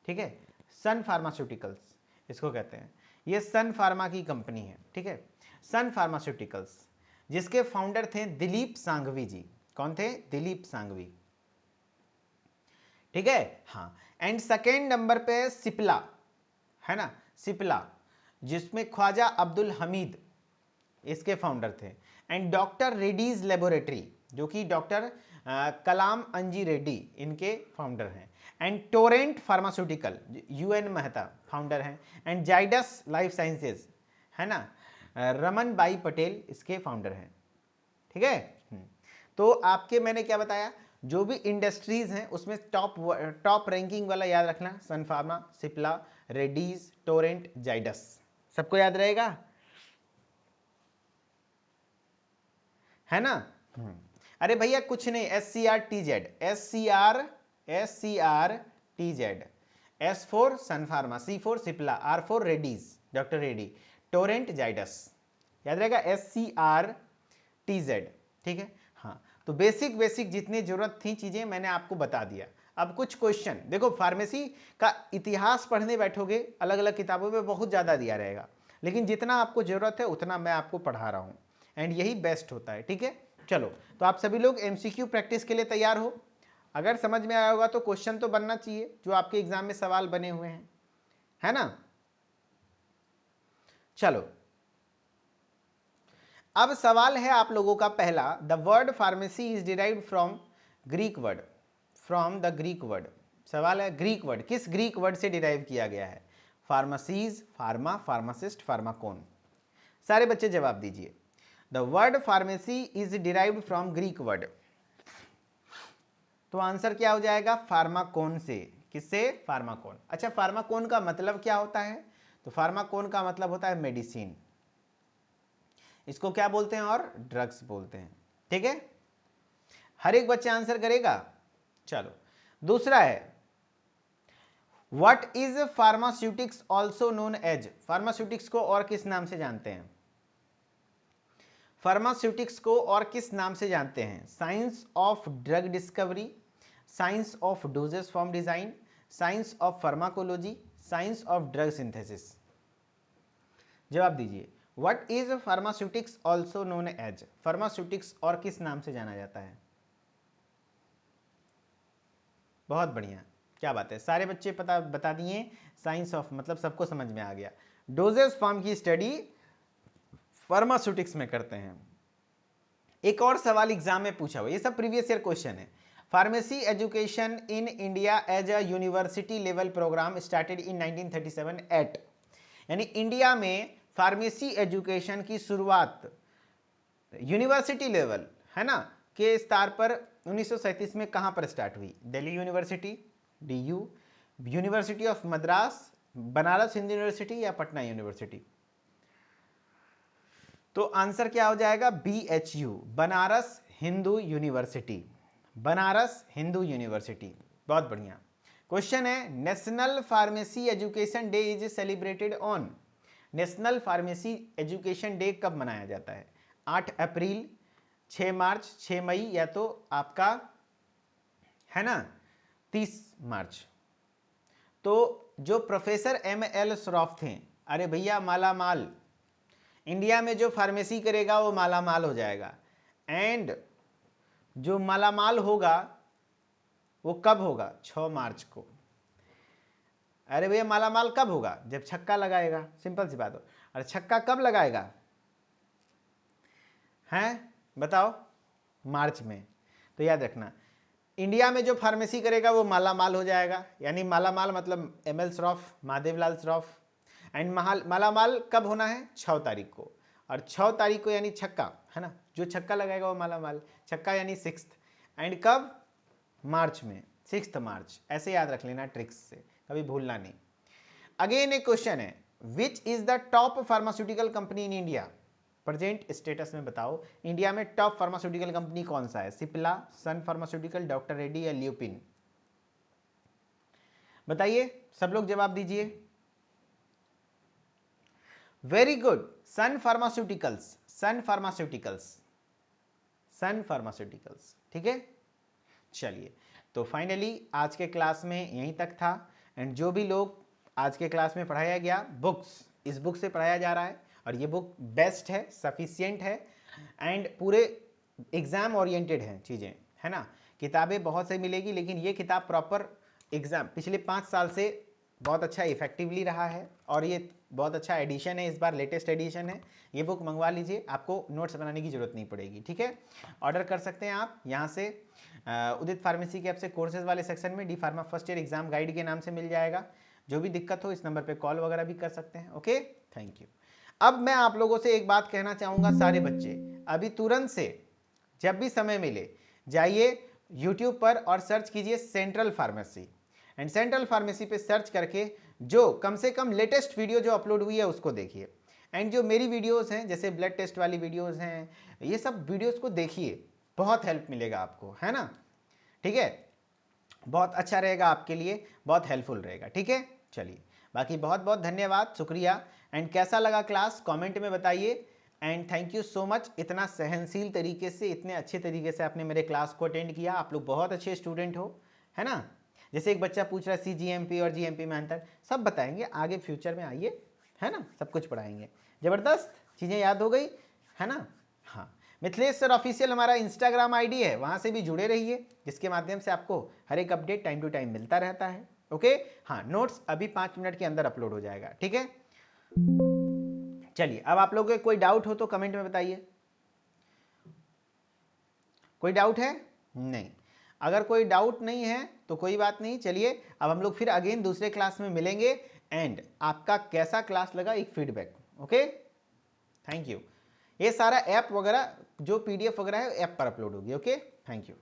ठीक है, सन फार्मास्यूटिकल्स इसको कहते हैं। ये सन फार्मा की कंपनी है, ठीक है, सन फार्मास्यूटिकल्स, जिसके फाउंडर थे दिलीप सांघवी जी। कौन थे? दिलीप सांघवी, ठीक है। हाँ, एंड सेकेंड नंबर पे सिप्ला है ना, सिप्ला, जिसमें ख्वाजा अब्दुल हमीद इसके फाउंडर थे। एंड डॉक्टर रेड्डीज लेबोरेटरी, जो कि डॉक्टर कलाम अंजी रेड्डी इनके फाउंडर हैं। And Torrent pharmaceutical, UN Mehta founder हैं। एंड जाइडस लाइफ साइंसेज है ना, रमन बाई पटेल इसके फाउंडर हैं, ठीक है। तो आपके मैंने क्या बताया, जो भी इंडस्ट्रीज हैं उसमें टॉप रैंकिंग वाला याद रखना, सन फार्मा, सिप्ला, रेड्डीज, टोरेंट, जाइडस, सबको याद रहेगा, है ना। अरे भैया कुछ नहीं, SCRTZ, SCRTZ, S for Sun Pharma, C for Cipla, R for Reddy's, doctor Reddy, Torrent, Zydus, याद रहेगा SCRTZ, ठीक है। हाँ, तो बेसिक जितनी जरूरत थी चीजें मैंने आपको बता दिया। अब कुछ क्वेश्चन देखो, फार्मेसी का इतिहास पढ़ने बैठोगे अलग अलग किताबों में बहुत ज़्यादा दिया रहेगा, लेकिन जितना आपको जरूरत है उतना मैं आपको पढ़ा रहा हूँ, एंड यही बेस्ट होता है, ठीक है। चलो, तो आप सभी लोग MCQ प्रैक्टिस के लिए तैयार हो? अगर समझ में आया होगा तो क्वेश्चन तो बनना चाहिए जो आपके एग्जाम में सवाल बने हुए हैं, है ना। चलो, अब सवाल है आप लोगों का पहला, the word pharmacy is derived from Greek word, from the Greek word. सवाल है ग्रीक वर्ड, किस ग्रीक वर्ड से डिराइव किया गया है? Pharmacies, pharma, pharmacist, pharmakon. सारे बच्चे जवाब दीजिए। The word pharmacy is derived from Greek word, तो आंसर क्या हो जाएगा? फार्माकोन से। किससे? फार्माकोन। अच्छा, फार्माकोन का मतलब क्या होता है? तो फार्माकोन का मतलब होता है मेडिसिन, इसको क्या बोलते हैं? और ड्रग्स बोलते हैं, ठीक है। हर एक बच्चा आंसर करेगा। चलो, दूसरा है, what is pharmaceutics also known as? Pharmaceutics को और किस नाम से जानते हैं? फार्मास्यूटिक्स को और किस नाम से जानते हैं? Science of drug discovery, science of doses form design, science of pharmacology, science of drug synthesis. जवाब दीजिए, what is pharmaceutics also known as? Pharmaceutics और किस नाम से जाना जाता है? बहुत बढ़िया, क्या बात है, सारे बच्चे बता दिए। साइंस ऑफ मतलब सबको समझ में आ गया। डोजेस फॉर्म की स्टडी फार्मास्यूटिक्स में करते हैं। एक और सवाल एग्जाम में पूछा हुआ, ये सब प्रीवियस ईयर क्वेश्चन है। Pharmacy education in India as a university level program started in 1937 at, यानी इंडिया में फार्मेसी एजुकेशन की शुरुआत यूनिवर्सिटी लेवल है ना के स्तर पर 1937 में कहां पर स्टार्ट हुई? Delhi university, DU, university of Madras, Banaras Hindu university या पटना यूनिवर्सिटी? तो आंसर क्या हो जाएगा? BHU, Banaras Hindu university, Banaras Hindu university. बहुत बढ़िया। क्वेश्चन है, national pharmacy education day is celebrated on. National pharmacy education day कब मनाया जाता है? 8 अप्रैल, 6 मार्च, 6 मई या तो आपका है ना 30 मार्च। तो जो प्रोफेसर ML श्रॉफ थे, अरे भैया माला माल, इंडिया में जो फार्मेसी करेगा वो माला माल हो जाएगा। एंड जो माला माल होगा वो कब होगा? 6 मार्च को। अरे भैया माला माल कब होगा? जब छक्का लगाएगा, सिंपल सी बात हो। और छक्का कब लगाएगा? हैं बताओ? मार्च में। तो याद रखना, इंडिया में जो फार्मेसी करेगा वो माला माल हो जाएगा। यानी माला माल मतलब ML श्रॉफ, महादेवलाल श्रॉफ। एंड माला माल कब होना है? 6 तारीख को। और 6 तारीख को यानी छक्का है ना, जो छक्का लगाएगा वो माला माल। छक्का यानी 6th। एंड कब? मार्च में, 6 मार्च। ऐसे याद रख लेना ट्रिक्स से, कभी भूलना नहीं। अगेन एक क्वेश्चन है, which is the top pharmaceutical company in India? Present status में बताओ, इंडिया में टॉप फार्मास्यूटिकल कंपनी कौन सा है? सिप्ला, सन फार्मास्यूटिकल, डॉक्टर रेड्डी या ल्यूपिन? बताइए, सब लोग जवाब दीजिए। वेरी गुड, सन फार्मास्यूटिकल्स, सन फार्मास्यूटिकल्स, सन फार्मास्यूटिकल्स। ठीक है, चलिए। तो फाइनली आज के क्लास में यहीं तक था। एंड जो भी लोग आज के क्लास में पढ़ाया गया, बुक्स, इस बुक से पढ़ाया जा रहा है और ये बुक बेस्ट है, सफिशियंट है एंड पूरे एग्जाम ओरिएंटेड हैं चीज़ें, है ना। किताबें बहुत से मिलेगी, लेकिन ये किताब प्रॉपर एग्जाम पिछले 5 साल से बहुत अच्छा इफेक्टिवली रहा है और ये बहुत अच्छा एडिशन है, इस बार लेटेस्ट एडिशन है। ये बुक मंगवा लीजिए, आपको नोट्स बनाने की जरूरत नहीं पड़ेगी। ठीक है, ऑर्डर कर सकते हैं आप यहाँ से। उदित फार्मेसी के ऐप से कोर्सेज वाले सेक्शन में D pharma first year exam guide के नाम से मिल जाएगा। जो भी दिक्कत हो इस नंबर पे कॉल वगैरह भी कर सकते हैं। Okay, thank you. अब मैं आप लोगों से एक बात कहना चाहूँगा, सारे बच्चे अभी तुरंत से जब भी समय मिले जाइए यूट्यूब पर और सर्च कीजिए central pharmacy. And central pharmacy पे सर्च करके जो कम से कम लेटेस्ट वीडियो जो अपलोड हुई है उसको देखिए। एंड जो मेरी वीडियोस हैं, जैसे ब्लड टेस्ट वाली वीडियोस हैं, ये सब वीडियोस को देखिए, बहुत हेल्प मिलेगा आपको, है ना। ठीक है, बहुत अच्छा रहेगा आपके लिए, बहुत हेल्पफुल रहेगा। ठीक है, चलिए, बाकी बहुत बहुत धन्यवाद, शुक्रिया। एंड कैसा लगा क्लास कमेंट में बताइए। And thank you so much, इतना सहनशील तरीके से, इतने अच्छे तरीके से आपने मेरे क्लास को अटेंड किया। आप लोग बहुत अच्छे स्टूडेंट हो, है ना। जैसे एक बच्चा पूछ रहा है CGMP और GMP में अंतर, सब बताएंगे आगे फ्यूचर में, आइए, है ना, सब कुछ पढ़ाएंगे। ज़बरदस्त, चीज़ें याद हो गई, है ना। हाँ, मिथिलेश सर ऑफिशियल हमारा इंस्टाग्राम ID है, वहाँ से भी जुड़े रहिए, जिसके माध्यम से आपको हर एक अपडेट टाइम टू टाइम मिलता रहता है। ओके, हाँ, नोट्स अभी 5 मिनट के अंदर अपलोड हो जाएगा। ठीक है, चलिए, अब आप लोगों को कोई डाउट हो तो कमेंट में बताइए। कोई डाउट है? नहीं। अगर कोई डाउट नहीं है तो कोई बात नहीं। चलिए, अब हम लोग फिर अगेन दूसरे क्लास में मिलेंगे एंड आपका कैसा क्लास लगा एक फीडबैक। Okay, thank you. ये सारा ऐप वगैरह जो PDF वगैरह है ऐप पर अपलोड होगी। Okay, thank you.